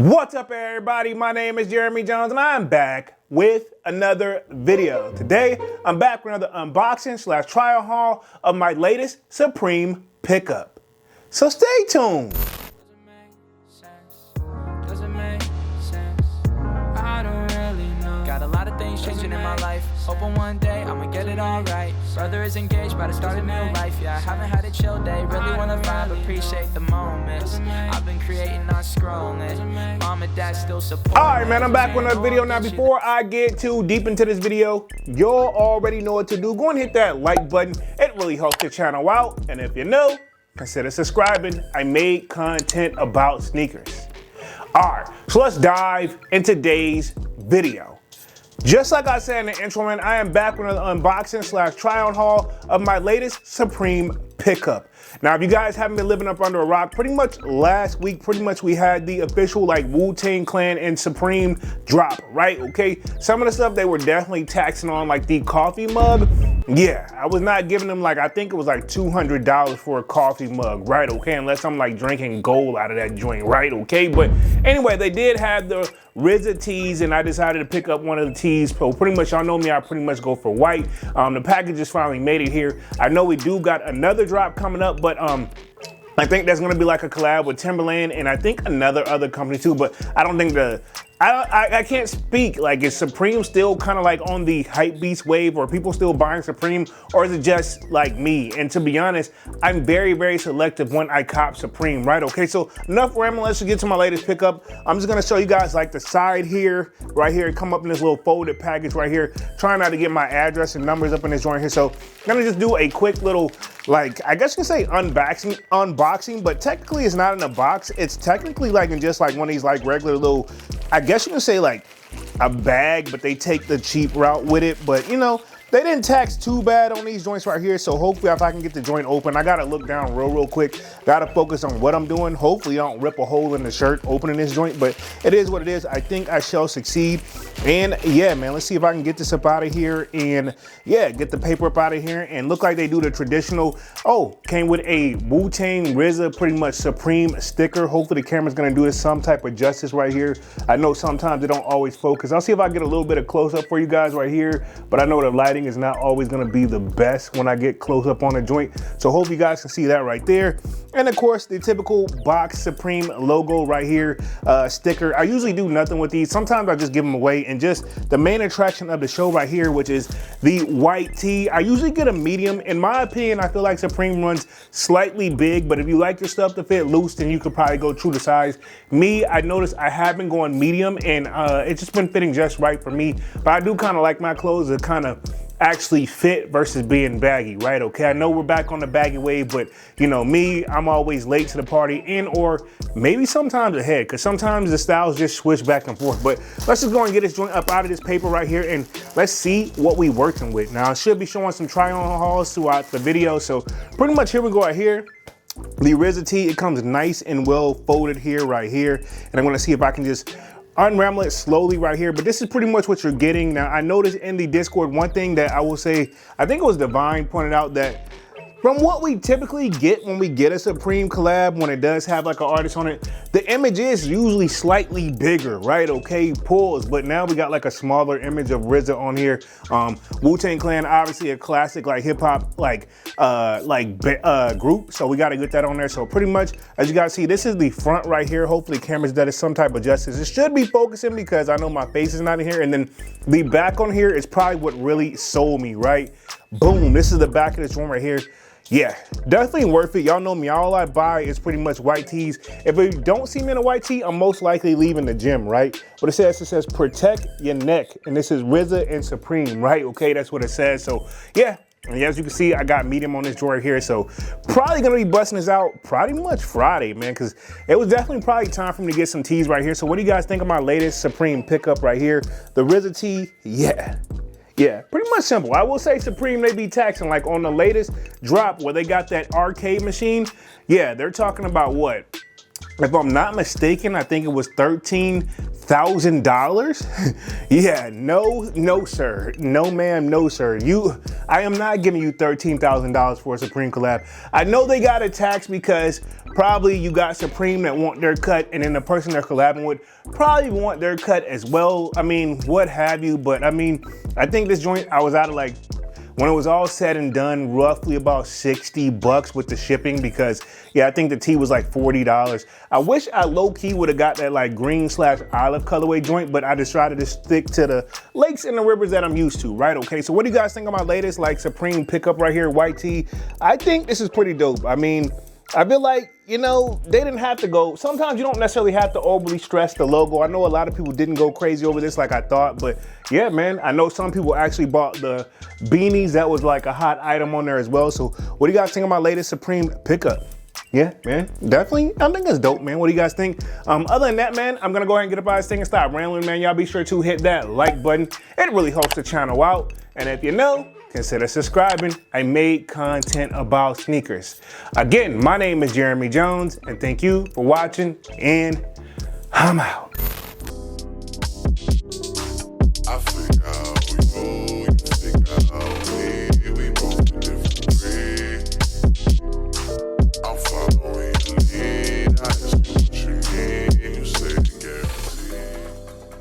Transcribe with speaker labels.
Speaker 1: What's up, everybody? My name is Jeremy Jones and I'm back with another video. Today I'm back with another unboxing / trial haul of my latest Supreme pickup. So stay tuned.
Speaker 2: Got a lot of things changing in my life. Hoping one day I'ma get it all right. Brother is engaged, but I started a new life. Yeah, I haven't had a chill day. Really wanna vibe, appreciate the moments. I've been creating, not scrolling. Mom and dad still support.
Speaker 1: Alright, man, I'm back with another video. Now, before I get too deep into this video, y'all already know what to do. Go and hit that like button. It really helps the channel out. And if you're new, consider subscribing. I made content about sneakers. Alright, so let's dive into today's video. Just like I said in the intro, man, I am back with another unboxing / trial haul of my latest Supreme pickup. Now, if you guys haven't been living up under a rock, pretty much last week, we had the official Wu-Tang Clan and Supreme drop, right? Okay, some of the stuff they were definitely taxing on, like the coffee mug. Yeah, I was not giving them I think it was $200 for a coffee mug, right? Okay, unless I'm drinking gold out of that joint, right? Okay, but anyway, they did have the RZA tees, and I decided to pick up one of the tees. So pretty much, y'all know me, I pretty much go for white. The package just finally made it here. I know we do got another drop coming up, but I think there's gonna be a collab with Timberland and I think other company too, but I don't think I can't speak. Is Supreme still kind of on the hype beast wave, or people still buying Supreme, or is it just me? And to be honest, I'm very, very selective when I cop Supreme, right? Okay, so enough rambling, let's get to my latest pickup. I'm just gonna show you guys the side here, right here, come up in this little folded package right here. Trying not to get my address and numbers up in this joint here. So I'm gonna just do a quick little, I guess you can say unboxing, but technically it's not in a box. It's technically in just one of these regular little, I guess you can say a bag, but they take the cheap route with it. But you know, they didn't tax too bad on these joints right here. So hopefully if I can get the joint open, I gotta look down real quick. Gotta focus on what I'm doing. Hopefully I don't rip a hole in the shirt opening this joint, but it is what it is. I think I shall succeed. And yeah, man, let's see if I can get this up out of here and yeah, get the paper up out of here and look like they do the traditional, came with a Wu-Tang RZA pretty much Supreme sticker. Hopefully the camera's gonna do this some type of justice right here. I know sometimes they don't always focus. I'll see if I get a little bit of close up for you guys right here, but I know the lighting is not always gonna be the best when I get close up on the joint. So hope you guys can see that right there. And of course, the typical box Supreme logo right here, sticker. I usually do nothing with these. Sometimes I just give them away, and just the main attraction of the show right here, which is the white tee. I usually get a medium. In my opinion, I feel like Supreme runs slightly big, but if you like your stuff to fit loose, then you could probably go true to size. Me, I noticed I have been going medium, and it's just been fitting just right for me. But I do kind of like my clothes to kind of actually fit versus being baggy, right? Okay, I know we're back on the baggy wave, but you know me, I'm always late to the party, and or maybe sometimes ahead, because sometimes the styles just switch back and forth. But let's just go and get this joint up out of this paper right here, and let's see what we working with. Now I should be showing some try on hauls throughout the video, so pretty much here we go right here. The RZA tee, it comes nice and well folded here, right here, and I'm gonna see if I can just unravel it slowly right here, but this is pretty much what you're getting. Now, I noticed in the Discord, one thing that I will say, I think it was Divine pointed out that from what we typically get when we get a Supreme collab, when it does have an artist on it, the image is usually slightly bigger, right? Okay, pulls, but now we got a smaller image of RZA on here. Wu-Tang Clan, obviously a classic hip hop group, so we got to get that on there. So pretty much, as you guys see, this is the front right here. Hopefully, camera's done some type of justice. It should be focusing because I know my face is not in here, and then the back on here is probably what really sold me, right? Boom! This is the back of this one right here. Yeah, definitely worth it. Y'all know me, all I buy is pretty much white tees. If you don't see me in a white tee, I'm most likely leaving the gym, right? But it says protect your neck, and this is RZA and Supreme, right? Okay, that's what it says. So yeah, and as you can see, I got medium on this drawer here, so probably gonna be busting this out pretty much Friday, man, because it was definitely probably time for me to get some tees right here. So what do you guys think of my latest Supreme pickup right here? The RZA tee, yeah, pretty much simple. I will say Supreme, they be taxing on the latest drop where they got that arcade machine. Yeah, they're talking about what? if I'm not mistaken, I think it was $13,000. Yeah, no sir, no ma'am, no sir. I am not giving you $13,000 for a Supreme collab. I know they got it taxed because probably you got Supreme that want their cut, and then the person they're collabing with probably want their cut as well. I mean, what have you, but I mean, I think this joint, I was out of like, when it was all said and done, roughly about 60 bucks with the shipping, because yeah, I think the tee was like $40. I wish I low-key would have got that like green/olive colorway joint, but I decided to stick to the lakes and the rivers that I'm used to, right? Okay, so what do you guys think of my latest like Supreme pickup right here, white tee? I think this is pretty dope. I mean, I feel like, you know, they didn't have to go. Sometimes you don't necessarily have to overly stress the logo. I know a lot of people didn't go crazy over this like I thought, but yeah, man, I know some people actually bought the beanies. That was like a hot item on there as well. So what do you guys think of my latest Supreme pickup? Yeah, man, definitely. I think it's dope, man. What do you guys think? Other than that, man, I'm gonna go ahead and get up out of this thing and stop rambling, man. Y'all be sure to hit that like button. It really helps the channel out. And if you know, consider subscribing. I made content about sneakers. Again, my name is Jeremy Jones, and thank you for watching, and I'm out.